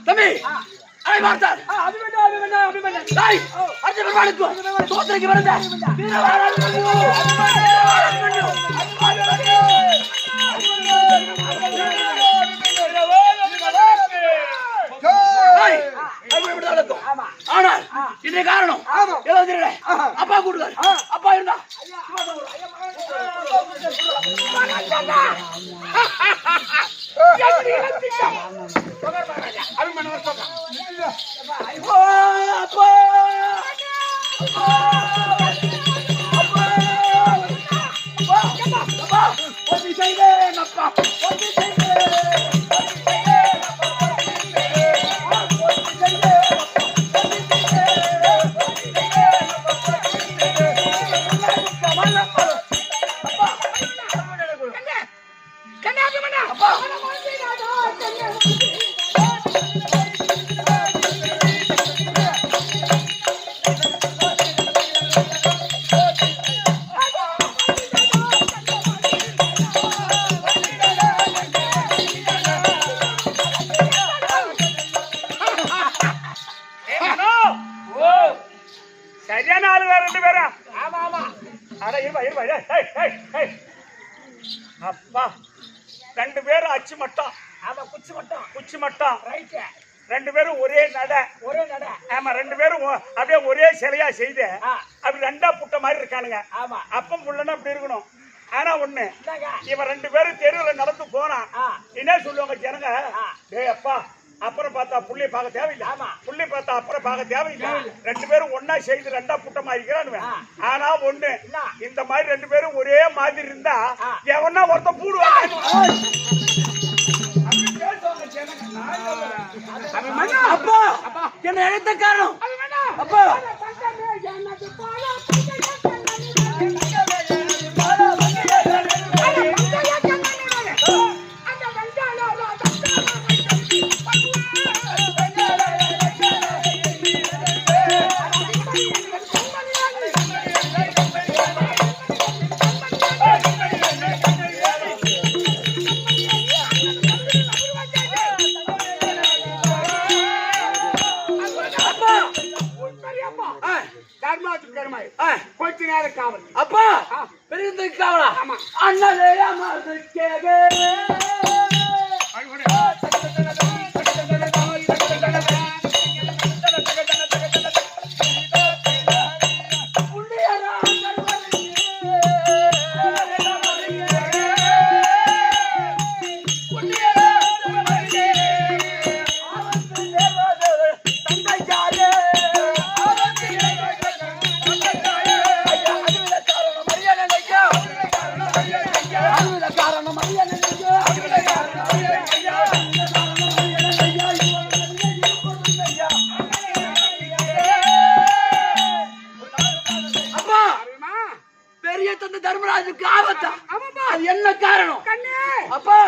தம்பி தோத்திரைக்கு வருந்த ஆனால் இன்றைய காரணம் அப்பா கூட்டுக்காரு அப்பா இருந்தா சரியான ஆளு ரெண்டு பேரா? ஆமா ஆமா. அட இருப்பா அப்பா ரெண்டு பேரும் அச்சு மட்டம். ஆமா குச்சி மட்டம் ரைட். ரெண்டு பேரும் ஒரே நட. ஆமா ரெண்டு பேரும் அப்படியே ஒரே சிலையா செய்து அப்படி ரெண்டா புட்ட மாதிரி இருக்கானுங்க. ஆமா அப்பம் புள்ளனா அப்படி இருக்கணும். ஆனா ஒண்ணு இவன் ரெண்டு பேரும் தெருவுல நடந்து போனா என்ன சொல்லுவாங்க ஜனங்க, டேய் அப்பா அப்புறம் பார்த்தா புள்ளி பார்க்க தேவையில்லை. ஆமா புள்ளி பார்த்தா அப்புறம் பார்க்க தேவையில்லை. ரெண்டு பேரும் ஒன்னா செய்து ரெண்டா புட்டமா இருக்கிறானுவ. ஆனா ஒண்ணு இந்த மாதிரி ரெண்டு பேரும் ஒரே மாதிரி இருந்தா எவனா ஒருத்த பூடுவாங்க. அப்பா என்ன எழுத்த காரணம் அப்பா கொஞ்ச நேரம் காவல். அப்பா பெரிய காவலா? அண்ணலே தர்மராஜுக்கு ஆபத்தா? அது என்ன காரணம் அப்பா?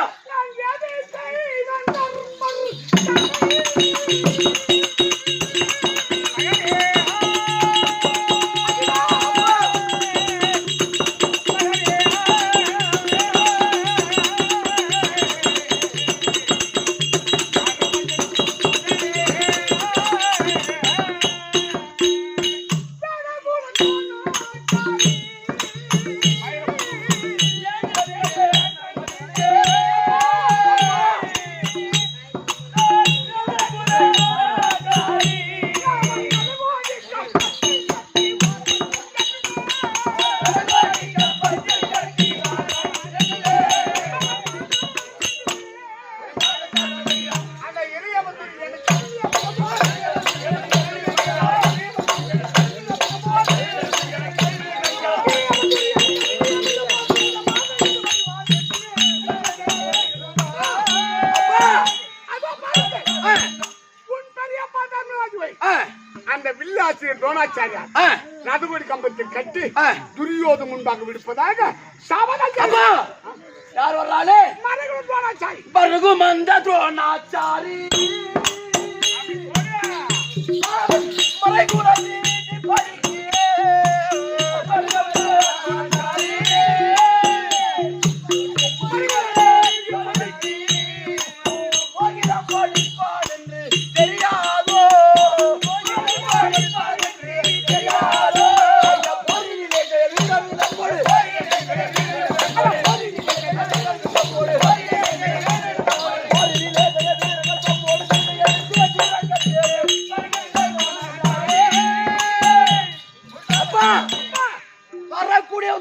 எடுத்து கட்டி துரியோதன் முன்பாக விடுப்பதாக சாபதம் அப்பா யார் வர்றாளே? மரகுமந்த துரோணாச்சாரி. மருகுமந்த துரோணாச்சாரி மலைகுரத்தி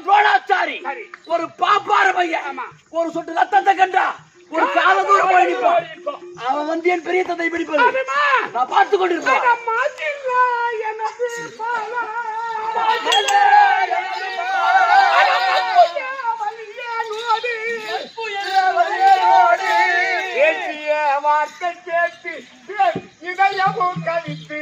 துரோணாச்சாரி ஒரு பாப்பார பையன் ஒரு சொட்டு ரத்தத்தை கண்டா ஒரு கால தூரம் போய் நிற்பான். அவன் வந்து என் பெரிய தந்தை பிடிப்பது நான் பார்த்து கொண்டிருப்பேன். வார்த்தை கேட்டு இதயமும் கழித்து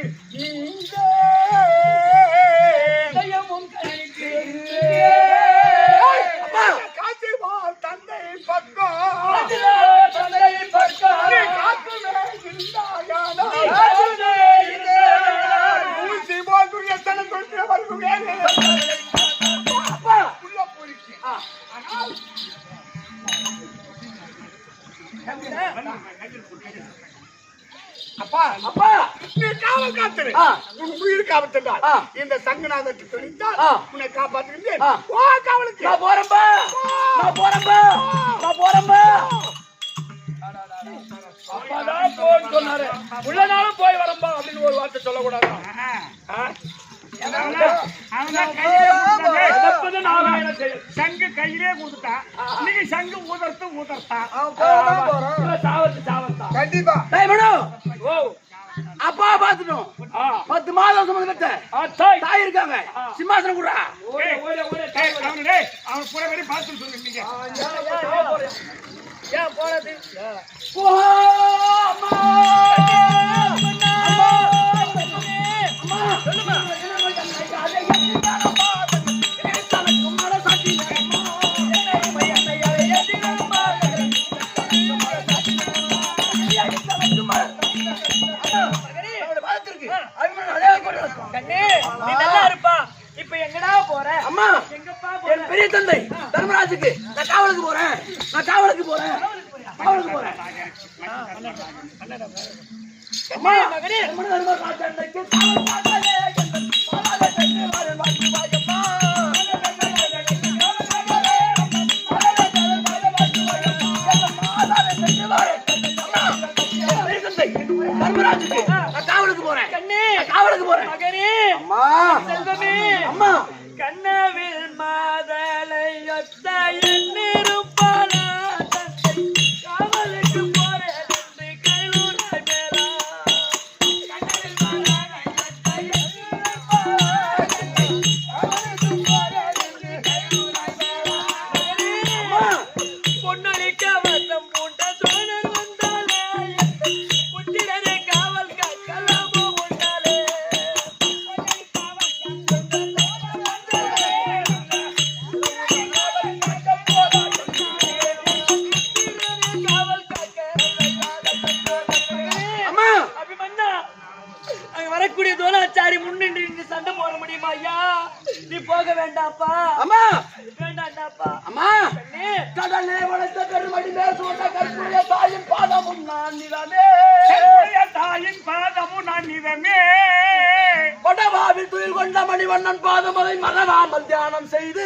தந்தை பக்கம் அப்பா அப்பா நீ காவல் காத்துரு. உன் உயிர் காவல் இந்த சங்கநாதத்தை துணித்தால் உன்னை காப்பாற்றுகிறேன். ஓ காவலுக்கு நான் போறேன்பா நான் போறேன்பா நான் போறேன்பா. அப்பதான் போன்னு சொன்னாரு. உள்ள நாளும் போய் வரம்பா அப்படின்னு ஒரு வார்த்தை சொல்லக்கூடாது. சங்கு கையிலே ஊதுட்டா நீங்க சங்கு ஊதர்த்தா கண்டிப்பா அப்பா பாத்துட்டோம். 10 மாதம் சுமந்த தாய் இருக்காங்க. சிம்மாசனம் கூட அவன் புற வரை பார்த்து சொல்லுங்க. ஏன் போறது பெரிய தந்தை தர்மராஜுக்கு நான் காவலுக்கு போறேன். நான் காவலுக்கு போறேன். காவலுக்கு போறேன். அம்மா மகனே தந்தைக்கு தர்மராஜுக்கு நான் காவலுக்கு போறேன். காவலுக்கு போறேன் மகனே. அம்மா செல்வமே அம்மா கண்ணவில் மாதலை ஒத்த எண்ணிருப்பாள தந்தை காவலுக்கு போறேன் என்று கைலூராய் மேலா. கண்ணவில் மாதலை ஒத்த எண்ணிருப்பாள தந்தை காவலுக்கு போறேன் என்று கைலூராய் மேலா. அம்மா பொன்னடிக்க வந்தம் பூண்ட தோழர் வந்தாலே புத்திரனை காவல் காக்கலாமோ உண்டாலே. வரக்கூடிய துரோணாச்சாரி முன்னின்று சண்டை போட முடியுமா ஐயா? நீ போக வேண்டாப்பா. அம்மா வேண்டாண்டாப்பா. அம்மா கடலே வளர்த்த பெருமடி பேசுவத கற்புடைய தாயின் பாதமும் நான் நிலமே. தாயின் பாதமும் நான் நிலமே. கொடவாவில் துயில் கொண்ட மணிவண்ணன் பாதம் அதை மறவாமல் தியானம் செய்து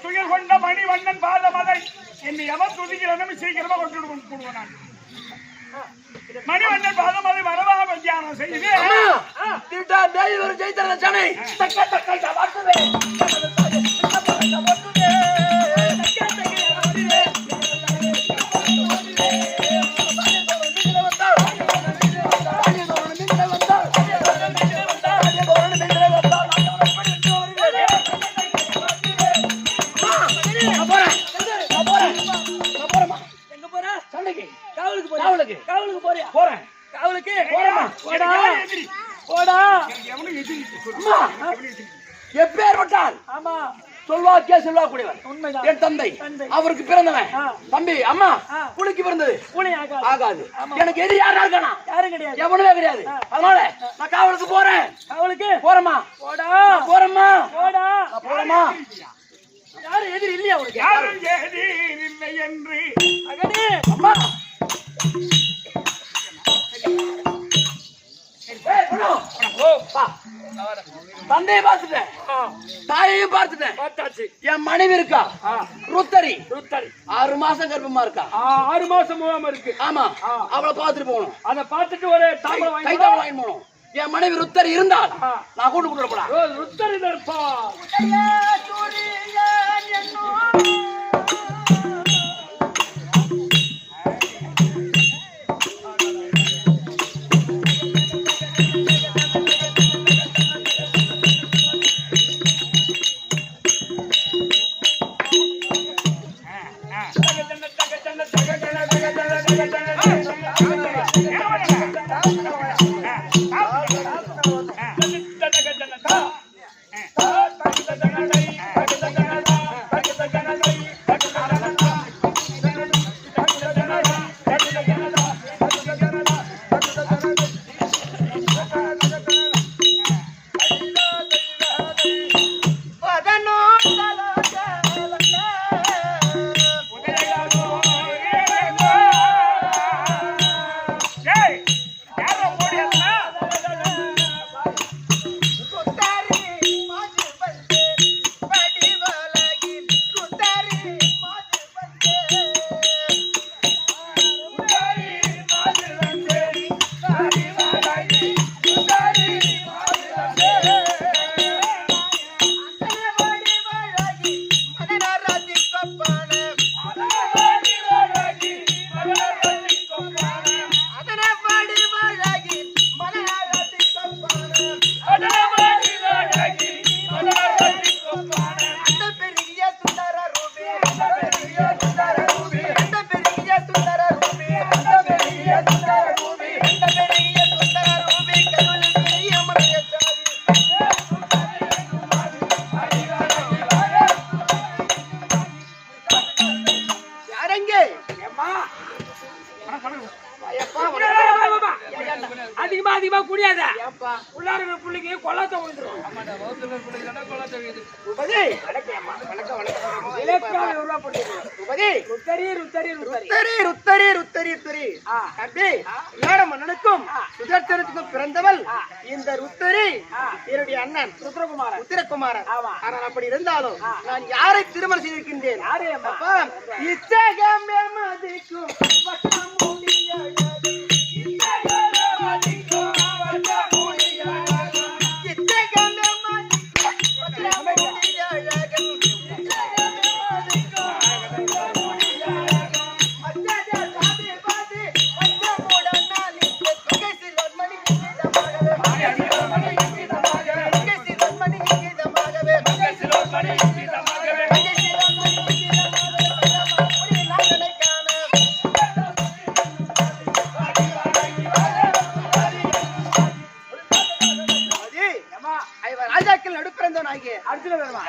துயில் கொண்ட மணிவண்ணன் பாதம் அதை என்னை எவன் துதிக்கிறனும் சீக்கிரமா கொண்டு கொடுவேன் நான். மணிவண்ணன் பாதம் அதை மறவாமல் தியானம் செய்து ஜெயித்தன சனை காவலுக்கு போறியா? போறேன். காவலுக்கு போறமா? போடா போடா. எவனும் எதிரி சொல்வாக்கே செல்வா கூடியவர் உண்மைதான். என் தந்தை அவருக்கு பிறந்தவன் தம்பி அம்மா புலிக்கு பிறந்தது பூனை ஆகாது. ஆகாது. எனக்கு எது யாரா இருக்கானா யாரும் கிடையாது. எவனுமே கிடையாது. அதனால நான் காவலுக்கு போறேன். அவளுக்கு போறேம்மா போடா போறேம்மா போடா. போறேம்மா. யாரும் எதிரி இல்லையா அவளுக்கு? யாரும் எதிர் இல்லை என்று அகனே அம்மா தந்தையை பார்த்துட்டேன், தாயையும் பார்த்துட்டேன். பார்த்தாச்சு. என் மனைவி இருக்கா ருத்தரி, ருத்தரி 6 மாசம் கர்ப்பமா இருக்கா. 6 மாசம் மூவாம இருக்கு. ஆமா அவளை பார்த்துட்டு போகணும். அத பார்த்துட்டு ஒரு தாம்பரம் வாங்கி கைத்தாள் வாங்கி போகணும். என் மனைவி ருத்தரி இருந்தால் நான் கூட்டு கூட்டு போலாம். ருத்தரி தர்ப்பா அதிகமா குடியாத. உள்ளார புள்ளிக்கு கொல்லாத்த விழுந்துரும். சுதர்சனத்துக்கும் பிறந்தவள் இந்த ருத்தரி என்னுடைய அண்ணன் உத்திரகுமாரன். ஆனால் அப்படி இருந்தாலும் நான் யாரை திருமணம் செய்திருக்கின்றேன்? இச்சகமே மதிக்கும்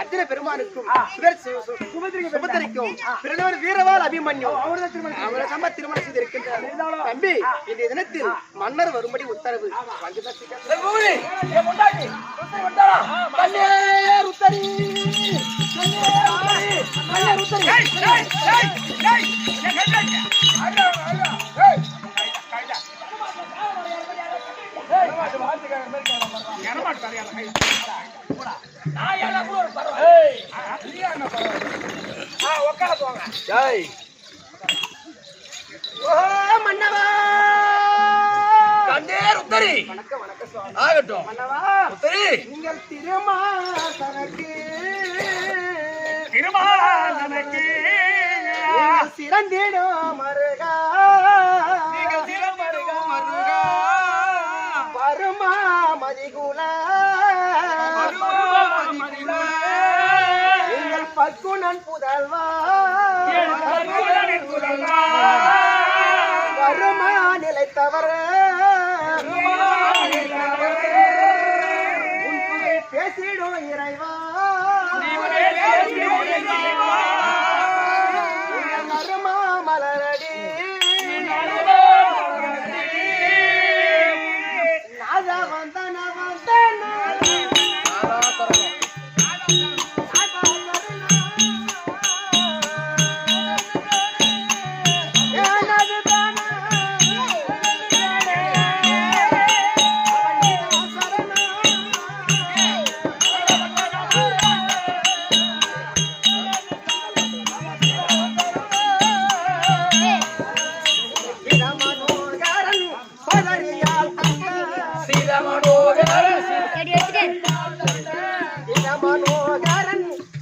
அர்ஜுன பெருமானுக்கும் சுபத்திரிக்கும் பிறந்தவர் வீரவாள் அபிமன்யு அவரை திருமணம் செய்திருக்கின்றார். தம்பி இன்றைய தினத்தில் மன்னர் வரும்படி உத்தரவு. மன்னவா ஆகட்டும். நீங்கள் திருமாசனக்கு சிறந்திடும் மருகா வருமா மதிகுல நீங்கள் பக்குனன் புதல்வா வருமா நிலைத்தவர பேசிடும் இறைவா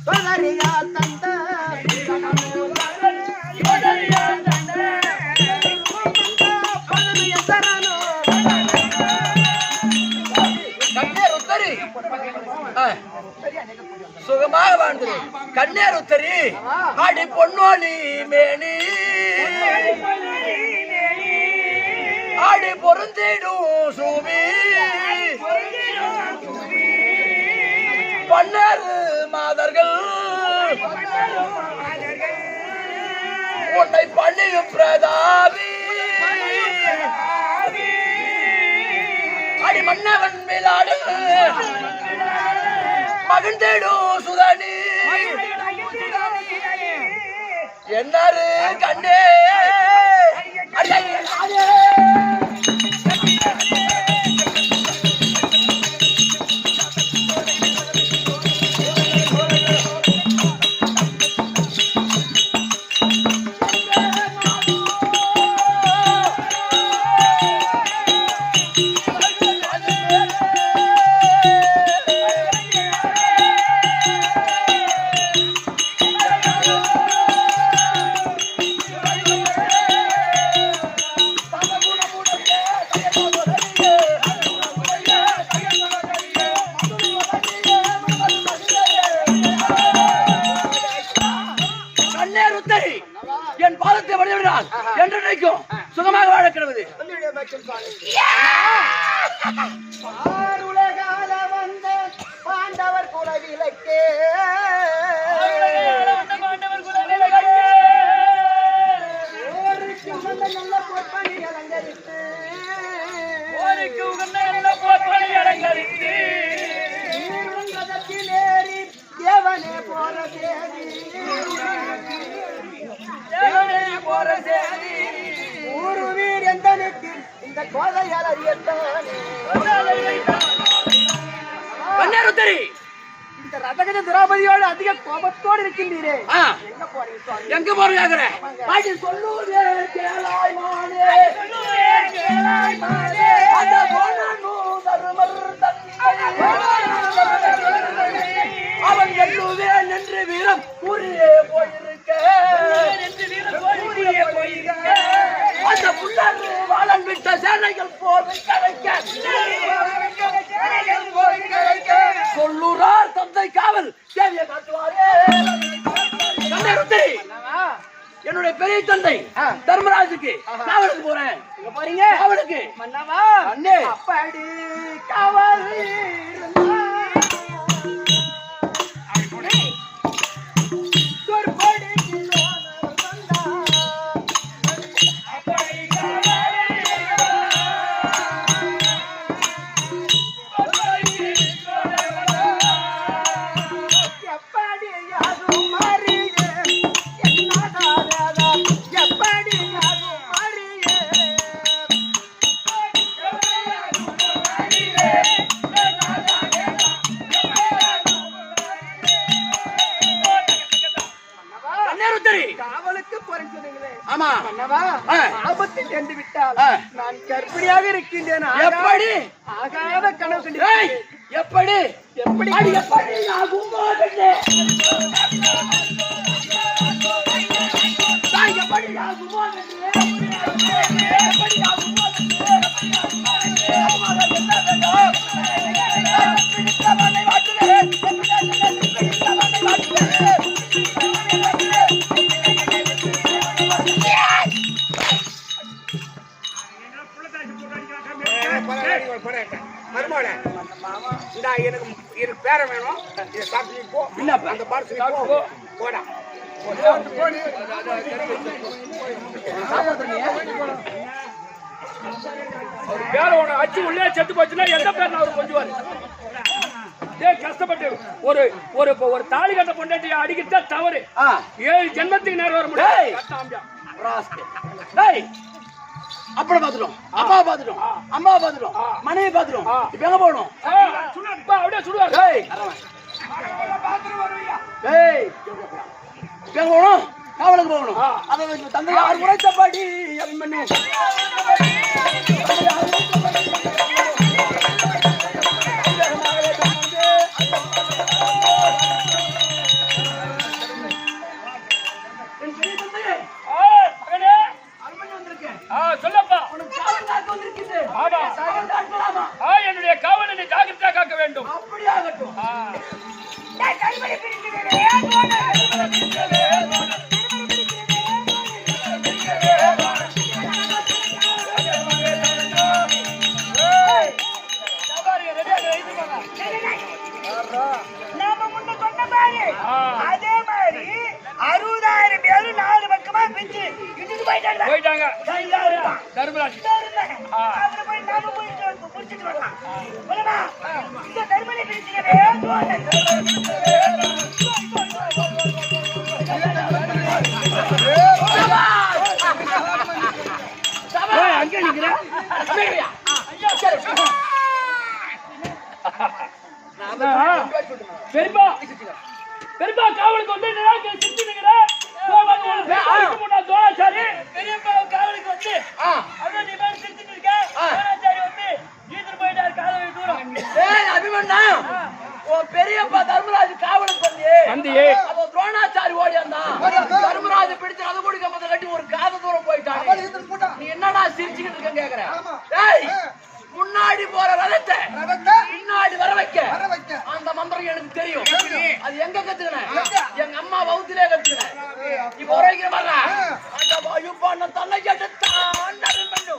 சோதரியால் தந்த சுகமாக வாழ்ந்து கண்ணேர் உத்தரி ஆடி பொன்னோலி மேனி ஆடி பொருந்திடும் சூமி பன்னேறு மாதர்கள் உன்னை பள்ளியும் பிரதாபி அடி மன்னவன் மேலாடு மகிழ்ந்தேடும் சுதானி என்னாரு கண்ணே என் பாதத்தை வழிவிடுறான் என்று நினைக்கும் சுகமாக வாழ கிடவது. உலகால வந்த பாண்டவர் குலவிலக்கே நல்ல பொற்பணி அலங்கரித்து ஏறி தேவனே போற தேவி ஊரு வீர் எந்தனுக்கு இந்த கோதையால் அறியத்தானே இந்த ரதகஜ திரௌபதியோடு அதிக கோபத்தோடு இருக்கின்றீரே எங்க போறீங்க? எங்க போறீங்க? பாட்டி சொல்லுதே கேளாய் மானே அந்த போனனு தருமர் தன்னை அவன் எல்லுவே நின்று வீரம் கூறியே போயிருக்க அந்த புள்ளர் வாழன் விட்ட சேனைகள் போர் சொல்லுறார் தந்தை காவல் தேவிய காட்டுவாரே. என்னுடைய பெரிய தந்தை தர்மராஜுக்கு காவலுக்கு போறேன். போறீங்க காவலுக்கு மன்னவா அண்ணே அப்படி காவல் காவலுக்கு போறேன்னு சொன்னீங்களே. ஆமா மன்னவா ஆபத்தில் சென்று விட்டால் நான் கர்ப்பிணியாக இருக்கின்றேன். எப்படி ஆகாத கனவு ஏய், எப்படி எப்படி அடி எப்படி ஆகும் போதே தாய் எப்படி ஆகும் போதே எப்படி ஆகும் எனக்கு பேர வேணும். இதை சாப்பிட்டு போ. அந்த பாட்டு போடா. பேர உன அச்சு உள்ளே செத்து போச்சுன்னா எந்த பேர் அவரு கொஞ்சுவாரு. கஷ்டப்பட்டு ஒரு ஒரு ஒரு தாலி கட்ட பொண்டாட்டி அடிக்கிட்டா தவறு. 7 ஜென்மத்துக்கு நேரம் வர முடியாது. அப்படி பாத்துட்டோம், அப்பா பாத்துட்டோம், அம்மா பாத்துட்டோம், மனைவி பாத்துட்டோம். இப்ப எங்க போகணும்? அப்படியே சுடுவாரு. எங்க போகணும்? காவலுக்கு போகணும். அதை தந்தை யார் உரைத்தபடி பண்ணி நாம முன்ன சொன்ன மாதிரி அதே மாதிரி 60,000 பேரு 4 பக்கமா பிச்சு இட்டுட்டு போயிட்டாங்க போயிட்டாங்க. தர்மராஜ் அவரை போய் நாம போய் முடிச்சிட்டு வரலாம். போலாமா? இந்த தர்மனை பிரிச்சுக்கவே அங்கே நிக்கிற பெரியப்பா பெரியப்பா காவலுக்கு வந்து சிரிச்சு நிக்கிற தோழாச்சாரி பெரியப்பா காவலுக்கு வந்து அதான் நீ மாதிரி சிரிச்சுட்டு இருக்க தோணாச்சாரி வந்து ஈத்துட்டு போயிட்டாரு காவல் தூரம். ஏய் அபிமன்னா உன் பெரியப்பா தர்மராஜ் காவலுக்கு வந்தியே அப்போ துரோணாச்சாரி ஓடி வந்தான். தர்மராஜ் பிடிச்சு அது கூட கம்பத்தை கட்டி ஒரு காத தூரம் போயிட்டாங்க. நீ என்னடா சிரிச்சுக்கிட்டு இருக்க கேக்குற? ஏய் முன்னாடி போற ரதத்தை பின்னாடி வர வைக்க அந்த மந்திரம் எனக்கு தெரியும். அது எங்க கத்துக்கினேன்? எங்க அம்மா வவுத்திலே கத்துக்கினேன். இப்ப வரைக்கிற மாதிரி அந்த வாயு பண்ண தன்னை எடுத்தான் நடுமண்ணு.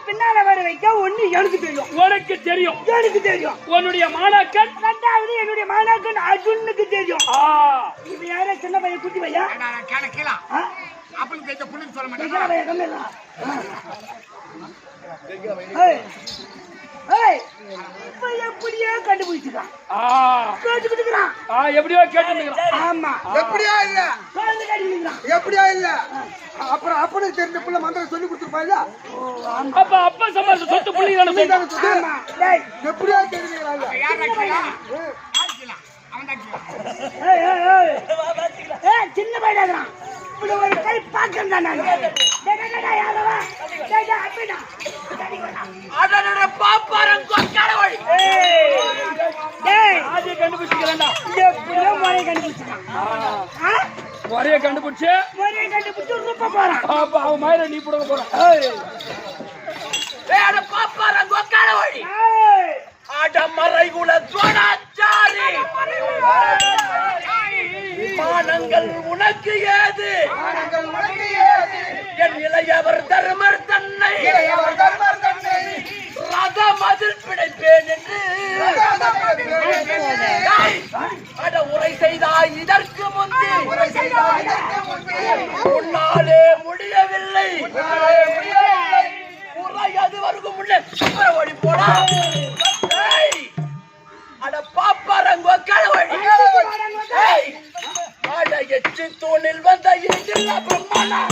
பின்னால வர வைக்க ஒண்ணு எனக்கு தெரியும். உனக்கு தெரியும் எனக்கு தெரியும். உன்னுடைய மாணாக்கன் ரெண்டாவது என்னுடைய மாணாக்கன் அர்ஜுனுக்கு தெரியும். இது யாரா சின்ன பையன் குட்டி பையன் எப்படியோ கண்டுபிடிச்சுக்கான். எப்படியோ கேட்டு ஆமா எப்படியா இல்ல கண்டுபிடிக்கிறான். எப்படியா இல்ல அப்புறம் அப்பனுக்கு தெரிஞ்ச புள்ள மந்திரம் சொல்லி கொடுத்துருப்பாங்க. அப்ப அப்பா சம்பாதிச்ச சொத்து புள்ளிங்க ஆமா டேய் எப்படியா தெரிஞ்சுக்கிறாங்க. சின்ன பையன் இப்படி ஒரு கை பாக்கம் தான் கண்டுபிடிச்சிக்கிறேன்டா எப்படியோ முறையை கண்டுபிடிச்சான். முறைய கண்டுபிடிச்சு ரூபா போறான். அப்ப அவன் மாதிரி நீ போட போற அடமறைகுல துரோணாச்சாரி மானங்கள் உனக்கு ஏது? என் இளையவர் தர்மர் தன்னை ரதமதில் பிடிப்பேன் என்று அட உரை செய்தாய் இதற்கு முந்தி உன்னாலே முடியவில்லை. உரை அது வரைக்கும் முன்னே ஓடி போடா. அட பாப்பாரங்கோ களவழி அட எச்சு தூணில் வந்த இடில் பிரம்மானா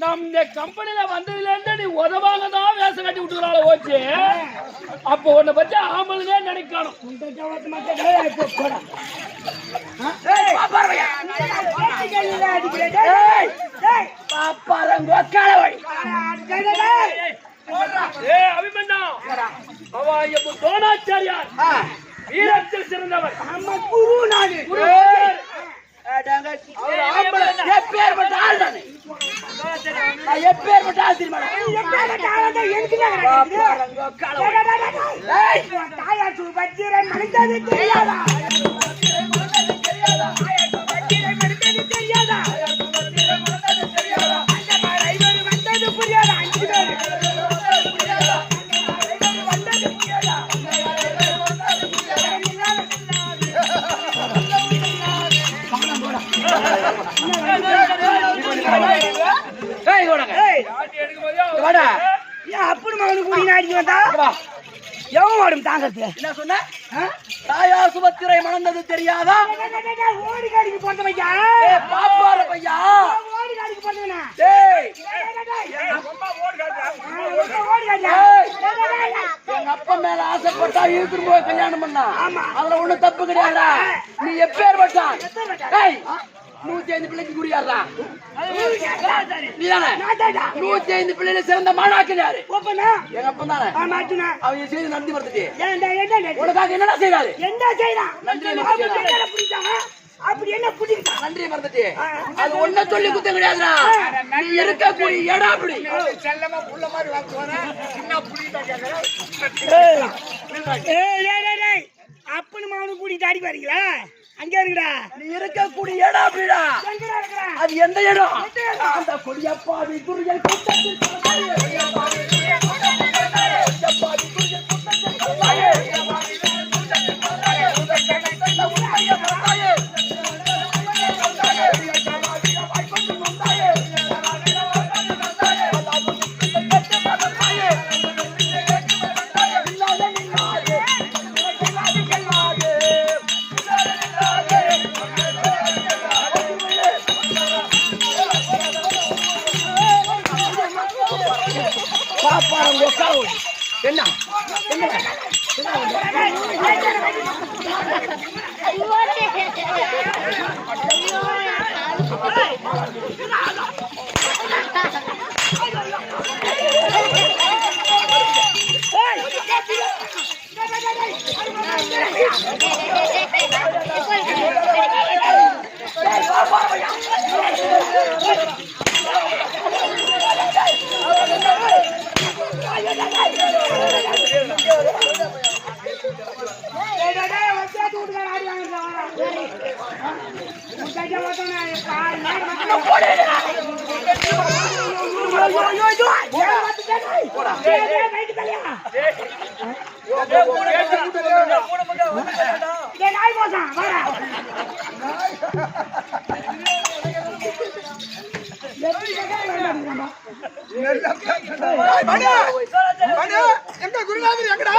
நம்ம கம்பெனில வந்ததுல இருந்து நீ உதவாங்க தான் வேஷம் கட்டி விட்டுறாள ஓச்சு. அப்போ உன்னை பத்தி ஆமலுமே நினைக்கணும். அபிமன்னா தோணாச்சாரியார் வீரத்தில் சிறந்தவர். குரு நாடு எப்பேற்பட்ட ஆள் தானே? எப்பேற்பட்ட ஆள் தெரியுமா? தாயாச்சு பச்சீரன் மனிதது தெரியாதா? தெரியாதா? அந்த மாதிரி வந்தது புரியாதா? 5 பேர் அப்படி மகனுக்கு கூடி அடிக்க வந்தா எவன் ஓடும் தாங்கிறது என்ன சொன்ன தாயா சுபத்திரை மணந்தது தெரியாதா ஓடி காடிக்கு போட்ட பையா பாப்பார பையா ஓடி காடிக்கு போட்டவனா டேய் ரொம்ப ஓடு காட்டு ஓடி காடியா எங்க அப்பா மேல ஆசைப்பட்டா இழுத்துட்டு போய் கல்யாணம் பண்ணா அதுல ஒண்ணும் தப்பு கிடையாதா நீ எப்பேற்பட்டான் டேய் 105 பிள்ளைக்கு குறியாடுறா நீதானே 105 பிள்ளைல சிறந்த மாணாக்கன் யாரு எங்க அப்பா தானே அவங்க செய்து நன்றி மறந்துட்டு உனக்காக என்னடா செய்யறாரு அப்படி என்ன புடிச்சா நன்றி மறந்துட்டு அது ஒன்ன சொல்லி குத்தம் கிடையாதுடா நீ இருக்கக்கூடிய இடம் அப்படி செல்லமா புள்ள மாதிரி வாங்குவானே என்ன புடிச்சா கேக்குறேன் அப்பனு மாவனும் கூட்டிட்டு ஆடி பாருங்களா அங்க இருக்குடா நீ இருக்கக்கூடிய இடம் அப்படிடா அது எந்த இடம் அந்த கொடியப்பாவி துரியல் கூட்டத்தில் என்ன எங்க குருநாதர் எங்கடா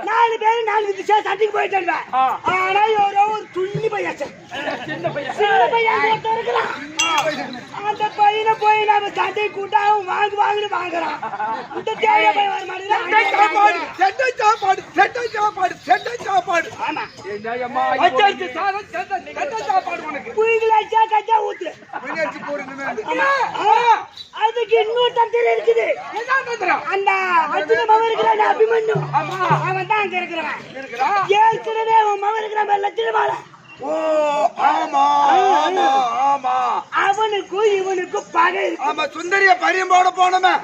நாலு பேரு நாலு விதிச்சா சண்டைக்கு போயிட்டு ஆனா ஒரு துள்ளி பையன் சின்ன பையன் இருக்கிறான் அந்த பையனை போய் நம்ம சண்டை கூட்டாவும் வாங்குன்னு வாங்குறான் இந்த தேவையா போய் வர அதுக்கு இன்னும் தந்திரம் இருக்குது அந்த அர்ஜுன மகன் இருக்கிறான் அபிமன்யு அவன் தான் அங்க இருக்கிறவன் ஏற்கனவே அவன் மகன் இருக்கிற லட்சணமால அவனுக்கும் இவனுக்கும் பகை ஆமா சுந்தரிய பரியம்போட போனோமே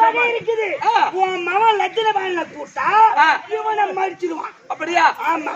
பகை இருக்குது உன் மகன் லட்சணமால கூட்டா இவனை மறிச்சிடுவான் அப்படியா ஆமா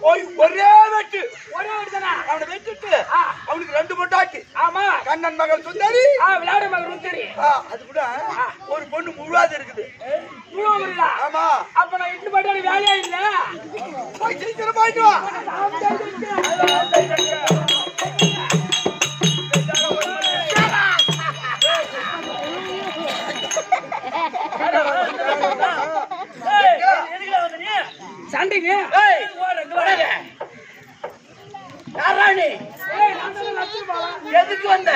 போய் ஒரே வெட்டு அவனை வெட்டிட்டு அவனுக்கு 2 பொண்டாட்டி கண்ணன் மகள் சுந்தரி விளையாட மகன் சுந்தரி அது கூட ஒரு பொண்ணு முழுவாது இருக்குது ஆமா அப்ப நான் இட்டு போயிட்டு வேலையா இல்ல போய் சீக்கிரம் போயிட்டு வா எதுக்கு வந்த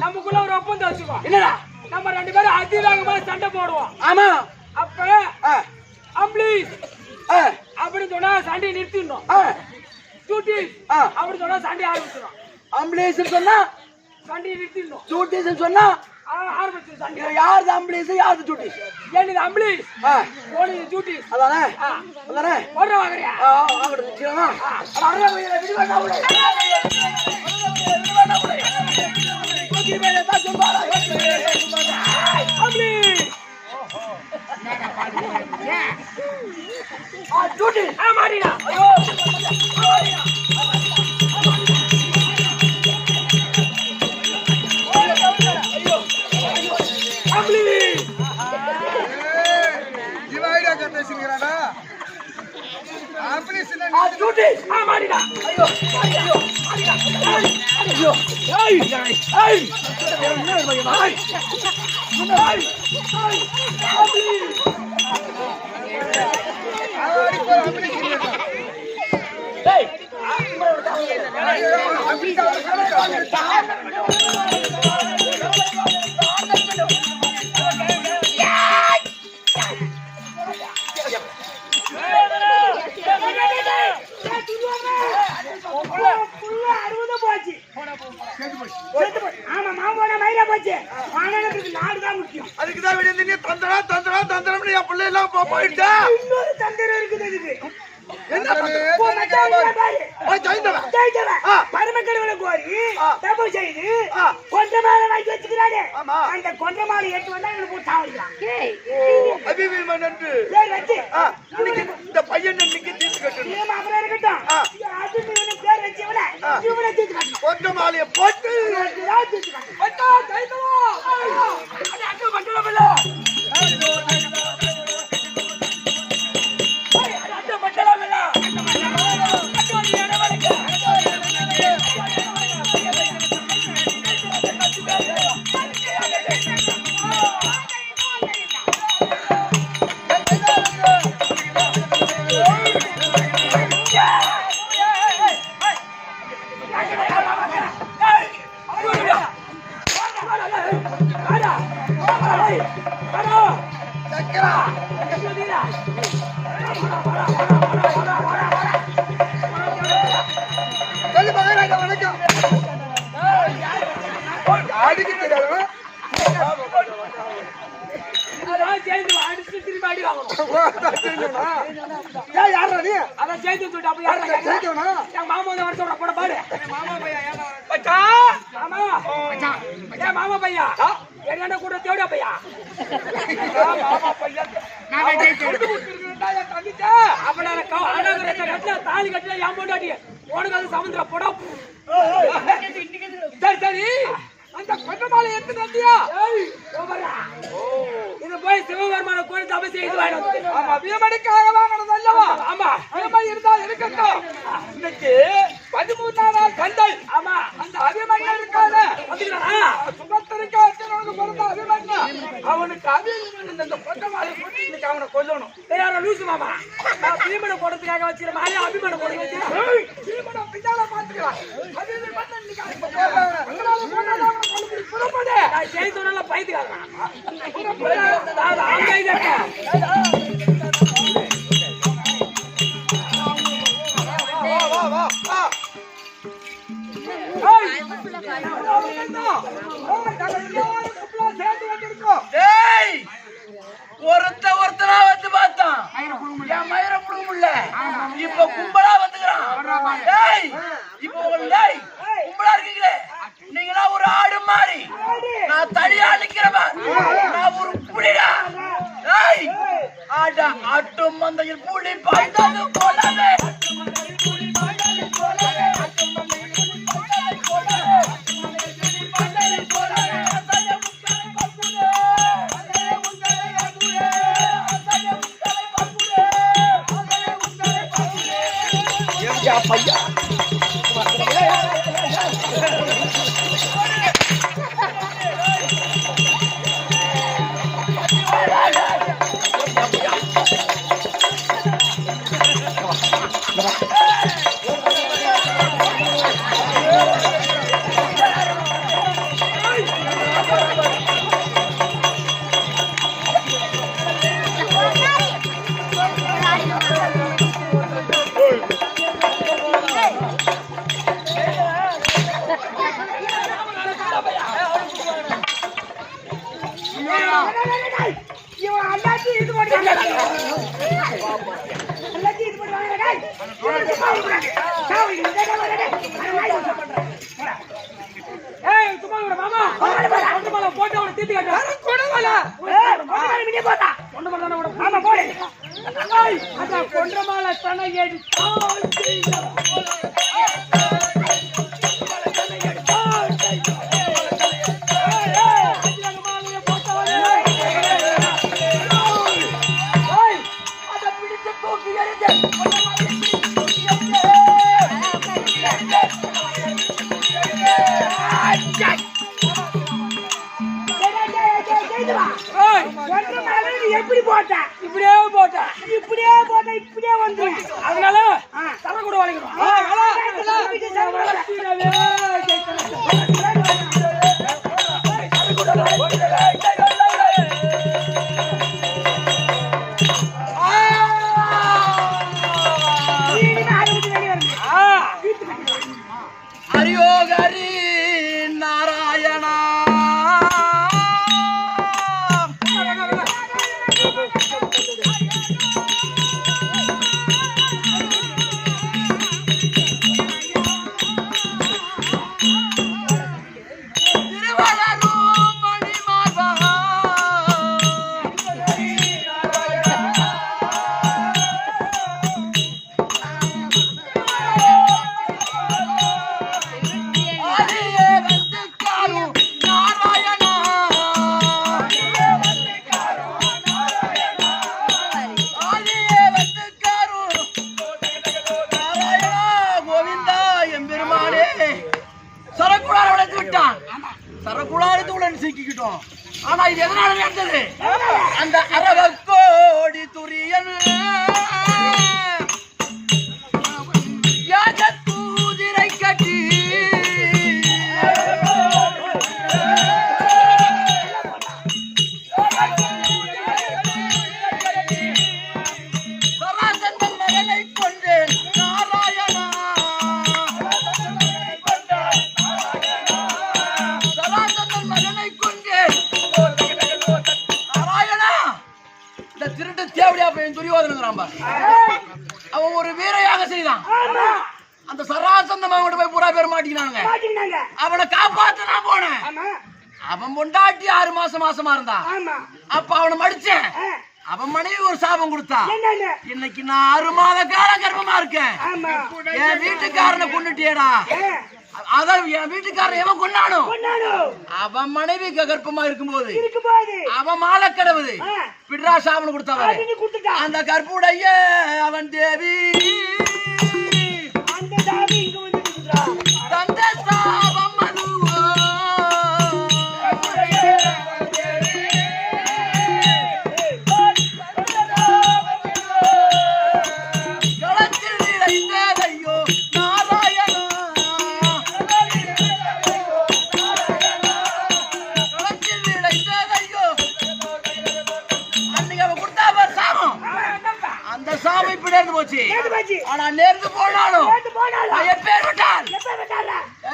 நமக்குள்ள ஒரு ஒப்பந்தம் வச்சுக்கோ. என்னடா நம்ம 2 பேரும் அதிகமாக சண்டை போடுவோம். ஆமா அப்ப அம்ப்ளீஸ் அப்படின்னு சொன்னா சண்டையை நிறுத்திடணும். டூட்டி அப்படின்னு சொன்னா சண்டையை ஆரம்பிச்சிடும். அம்புலேஸ் சொன்னா சண்டையை நிறுத்திடணும். சூட்டிஸ் சொன்னா ஆரம்பிச்சிடும் சண்டை. யாரு அம்புலேஸ் யாரு சூட்டிஸ்? ஏன் அம்ப்ளீஸ் போனி டூட்டி அதானே அதானே போடுற வாங்குறியா? வாங்கறது நிச்சயமா அதுக்குதான் விடுந்து தந்திரம் தந்திரம் தந்திரம் என் பிள்ளை எல்லாம் போயிட்டா. இன்னொரு தந்திரம் இருக்குது இதுக்கு. பரமக்கடவுளை கோரி தப்பு செய்து கொண்ட மாலை வாங்கி வச்சுக்கிறாரு. அந்த கொண்ட மாலை எடுத்து வந்தா எங்களுக்கு இந்த பையன் தீர்த்து கட்டணும். அப்புறம் இருக்கட்டும். அது பேர் வச்சவன இவனை தீர்த்து கட்டணும். கொண்ட மாலையை போட்டு வணக்கம் அடிச்சு திரும்பி அடி வாங்கணும். யாரா நீ அதான் ஜெயித்து சொல்லிட்டு அப்ப யாரா என் மாமா வந்து வர சொல்ற போட பாரு. மாமா ஏன் மாமா பையா என்ன கூட தேவடா பையா தாலி கட்டல என் பொண்டாட்டி உனக்கு அது சமுந்திர போட. சரி சரி அந்த கொண்ட மாலை எடுத்து வந்தியா? இது போய் சிவபெருமான கோயில் தபை செய்து வாங்கினது. ஆமா வீமடிக்காக வாங்கினது அல்லவா? ஆமா வீமை இருந்தால் இருக்கட்டும். இன்னைக்கு 13ஆம் நாள் கண்டை. ஆமா அந்த அபிமன்யு இருக்கானே சுபத்திரிக்கா பிறந்த அபிமன்யு அவனுக்கு அபிமன்யு இந்த கொண்ட மாலை போட்டு இன்னைக்கு அவனை கொல்லணும். யாரோ லூசு மாமா பீமனை போடுறதுக்காக வச்சிருக்க மாலை அபிமனை போட வச்சு பீமனை பின்னால பாத்துக்கலாம். அபிமன்யு இன்னைக்கு ஜெயித்தோனால பைத்துக்காரன் ஒருத்தனா வந்து பார்த்தான் என் மயிரை புடுங்க முடியல. இப்ப கும்பலா வந்துக்கிறான். இப்ப கும்பலா இருக்கீங்களே நீங்களா ஒரு ஆடு மாதிரி மந்தையில் புலி பாய்ந்தது போலவே பையா இவன் அல்லாச்சி இது பண்ணுவாங்க அல்லாச்சி இது பண்ணுவாங்க டேய் ஏய் சும்மா விடு மாமா கொண்டு போல போட்டு அவனை தீட்டி காட்டு கொண்டு போல ஏய் நீ போடா கொண்டு போல நான் மாமா போடு ஏய் அட கொன்றமால தன ஏடி எப்படி போட்ட இப்படியே போட்ட இப்படியே வந்து அதனால தலை கூட வளைக்கணும் ஹரியோகரி நாராயணா சிக்கிக்கிட்டோம். ஆனா இது எதனால நடந்தது? அந்த அரவ கோடி துரியன் தூதிரை கட்டி சராசந்தன் மகனை கொண்டு நாராயணா சராசந்தன் மகனை கொண்டு நாராயணா இந்த திருட்டு தேவடியா பையன் துரியோதனங்கிறான் பாரு. அவன் ஒரு வீரையாக செய்தான். அந்த சராசந்த மகன் போய் புறா பேர் மாட்டிக்கினாங்க. அவனை காப்பாத்த நான் போனேன். அவன் பொண்டாட்டி 6 மாசமா இருந்தா. அப்ப அவனை மடிச்சேன். அவன் மனைவி ஒரு சாபம் கொடுத்தா. இன்னைக்கு நான் 6 மாத காலம் கர்ப்பமா இருக்கேன். என் வீட்டுக்காரனை கொண்டுட்டியடா. அதான் என் வீட்டுக்காரன் எவன் கொண்டானோ அவன் மனைவி கர்ப்பமா இருக்கும்போது அவன் மாலை கடவுது பிட்ரா சாபம் கொடுத்தவன். அந்த கற்புடைய அவன் தேவி தந்த சாபம் அதுவோ களத்தில் இழைந்ததையோ நாராயணா களத்தில் இழைந்ததையோ அன்னைக்கு அவன் கொடுத்தா சாபம். அந்த சாபம் இப்படி இருந்து போச்சு. ஆனா நேர்ந்து போனாலும் பேர் விட்டான்.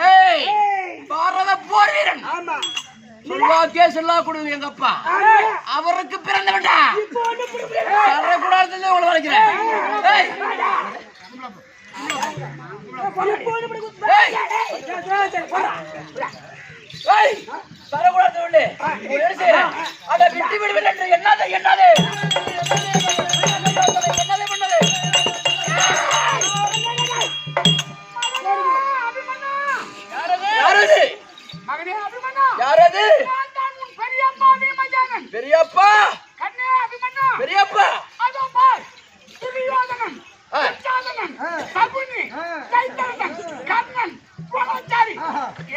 ஏய் பாரத போர் வீரன் சொல்வா கேஸ் எல்லாம் கொடுங்க எங்க அப்பா அவருக்கு பிறந்த விட்டா கூடாது உங்களை வளைக்கிறேன். தரக்கூடாது விட்டு விடுவேன் என்னது என்னது யார் அது? பெரியப்பா பெரியப்பா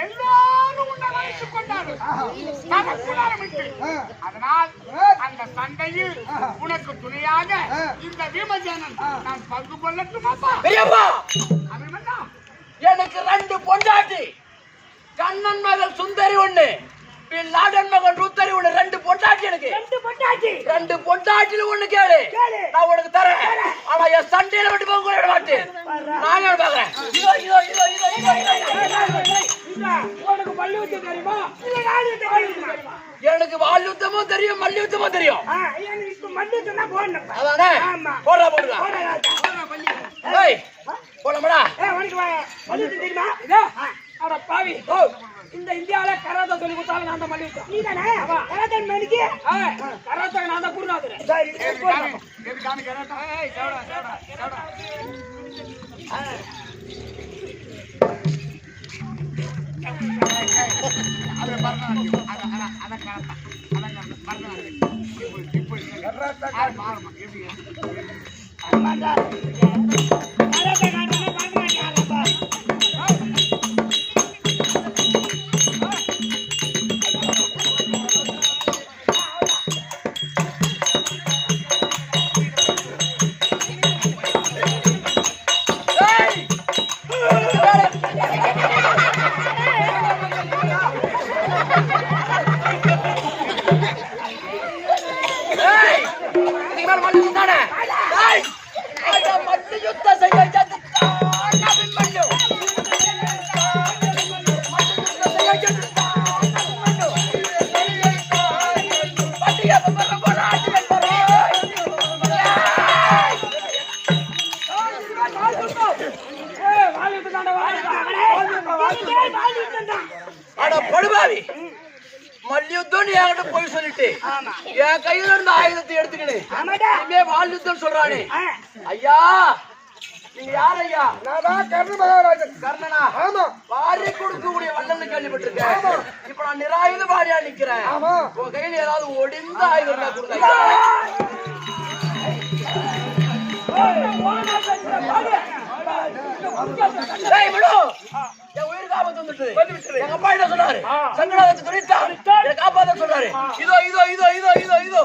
எல்லாரும் உன்னை வளைத்துக் கொண்டார்கள். அதனால் அந்த சண்டையில் உனக்கு துணையாக இந்த பீமசேனன் நான் பங்கு கொள்ளட்டுமாப்பா? பெரியப்பா அபிமன்யா, எனக்கு 2 பொண்டாட்டி. கண்ணன் மகள் சுந்தரி ஒண்ணு, நாடன் மகன் ருத்தரி ஒண்ணு. 2 பொண்டாட்டி எனக்கு. 2 பொண்டாட்டில ஒண்ணு கேளு, நான் உனக்கு தரேன். ஆனா என் சண்டையில மட்டும் போக விட மாட்டேன். நானே பாக்குறேன். உனக்கு மல்யுத்தம் தெரியுமா? எனக்கு வால்யுத்தமும் தெரியும், மல்யுத்தமும் தெரியும். இப்ப மல்யுத்தம் தான் போடணும். அதானே போடுறா போடுறா. ஏய் போடமாடா. உனக்கு மல்யுத்தம் தெரியுமா? அட பாவி, இந்த இந்தியாவில கராத்தே சொல்லி கொடுத்தாலும் நான் தான் மல்யுத்தம். நீ தானே கராத்தே மேனிக்கு? கராத்தே நான் தான் குருநாதர். எதுக்கான கராத்தே? படுபாவி மல்யுத்தம் என்கிட்ட போய் சொல்லிட்டு என் கையில இருந்த ஆயுதத்தை எடுத்துக்கிட்டு இனிமே வால்யுத்தம் சொல்றானே. ஐயா நீங்க யார் ஐயா? நான் கர்ண மகாராஜன். கர்ணனா? ஆமா. வாரி கொடுக்கக்கூடிய வல்லன்னு கேள்விப்பட்டிருக்கேன். இப்ப நான் நிராயுத பாடியா நிக்கிறேன். உன் கையில ஏதாவது ஒடிந்த ஆயுதம் இருந்தா கொடுங்க. என் உயிருக்கு ஆபத்து வந்துட்டு எங்க அப்பா என்ன சொன்னாரு? சங்கடத்தை துணித்தா என்னை காப்பாத்த சொன்னாரு. இதோ இதோ இதோ இதோ இதோ இதோ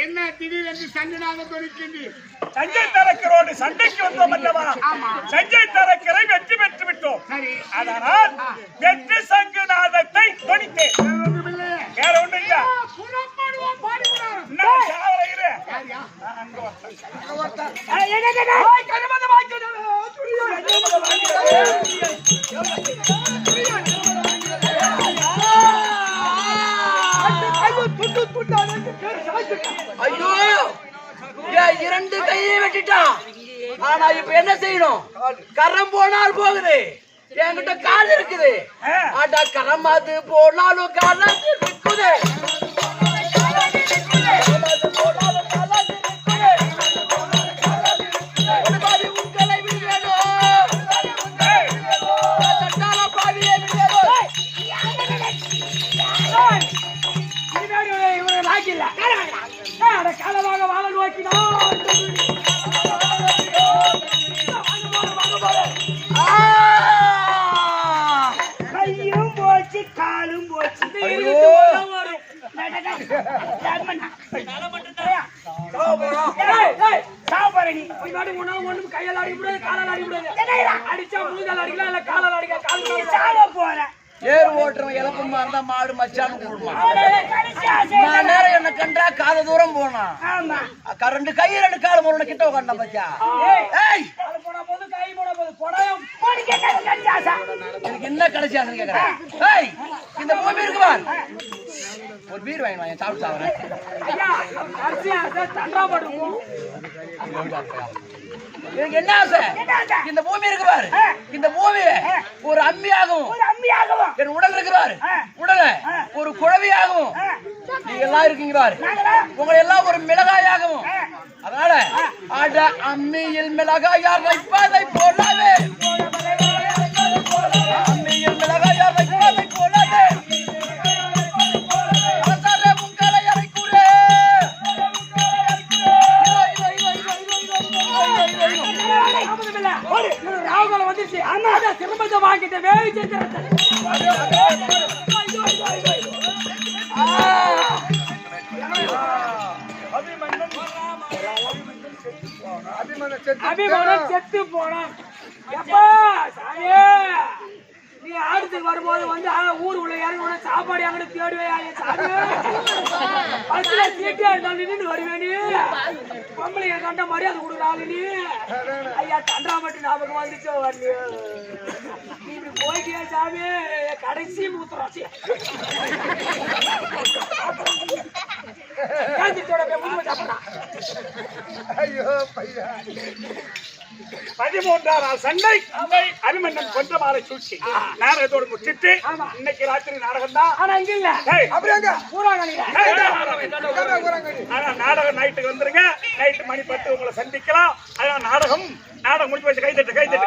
என்ன திடீரென்று சங்கநாதம் தொடுக்கின்றி? சஞ்சய் தரக்கரோடு சண்டைக்கு வந்தோம் அல்லவா? சஞ்சய் தரக்கரை வெற்றி பெற்று விட்டோம். அதனால் வெற்றி சங்கநாதத்தை தொனித்தேன். வேற ஒண்ணு இல்ல. ஐயோ என் 2 கையை வெட்டிட்டான். ஆனா இப்ப என்ன செய்யணும்? கரம் போனால் போகுது, என்கிட்ட கால் இருக்குது. ஆட்டா கரம் அது போனாலும் காலம் இருக்குது. காலமாக வாழ நோக்கினான். கையும் போச்சு காலும் போச்சு. கையால் அடிக்க முடியாது, காலால் அடிக்க முடியாது. அடிச்சா முழுகால் அடிக்கலாம், இல்ல காலால் அடிக்க கால் சாவ போறேன். ஏறு ஓட்டுறவன் இழப்பமா இருந்தா மாடு மச்சான்னு கூடுமா. நான் நேரம் என்ன கண்டா கால தூரம் போனா. ஆமா 2 கை 2 கால் முரண கிட்ட உட்கார்ந்தா பச்சா. ஏய் போனா போது கை போனா போது போடாயம் போடிக்க கஞ்சாசா. எனக்கு என்ன கடைசி ஆசை கேக்குறேன். ஏய் இந்த பூமி இருக்கு பார், ஒரு பீர் வாங்கி வாங்க சாப்பிட்டு சாப்பிடுறேன். ஐயா கடைசியா தண்டா போட்டுருக்கும். எனக்கு என்ன ஆசை? இந்த பூமி இருக்கு பாரு, இந்த பூமி ஒரு அம்மியாகும், என் உடல் இருக்கு பாரு, உடலை ஒரு குழவியாகும். நீங்க எல்லாம் இருக்கீங்க பாரு, உங்களை எல்லாம் ஒரு மிளகாயாகும். அதனால அட அம்மியில் மிளகாய் அரைப்பதை போலவே, அம்மியில் மிளகாய் அரைப்பதை போலவே உங்களை அரைக்கூறே. ராகுல வந்துச்சு. அண்ணா திரும்ப வாங்கிட்ட வேவிச்சு அபிமன்னன் செத்து போனான். எப்பா சாமியே, நீ ஆடுறதுக்கு வரும்போது வந்து ஊர் உள்ள இறங்க சாப்பாடு அங்கே தேடுவேன் சாமி. பஸ்ல சீட்டே இருந்தாலும் நின்று வருவேன். நீ பொம்பளைய கண்ட மரியாதை கொடுக்குறாள். நீ ஐயா தண்டா மட்டும் ஞாபகம் வந்துச்சோ வரலையோ. நீ இப்படி போயிட்டியா சாமி, கடைசி மூத்துறாச்சு. பதிமூன்றாம் நாள் சண்டை அபிமன்னன் கொன்ற மாலை சூழ்ச்சி நாடகத்தோடு முடிச்சிட்டு இன்னைக்கு ராத்திரி நாடகம் தான். ஆனா இங்க இல்ல, ஆனா நாடகம் நைட்டுக்கு வந்துருங்க. நைட்டு மணி 10 உங்களை சந்திக்கலாம். அதான் நாடகம் முடிச்சு வச்சு கைத்தட்டு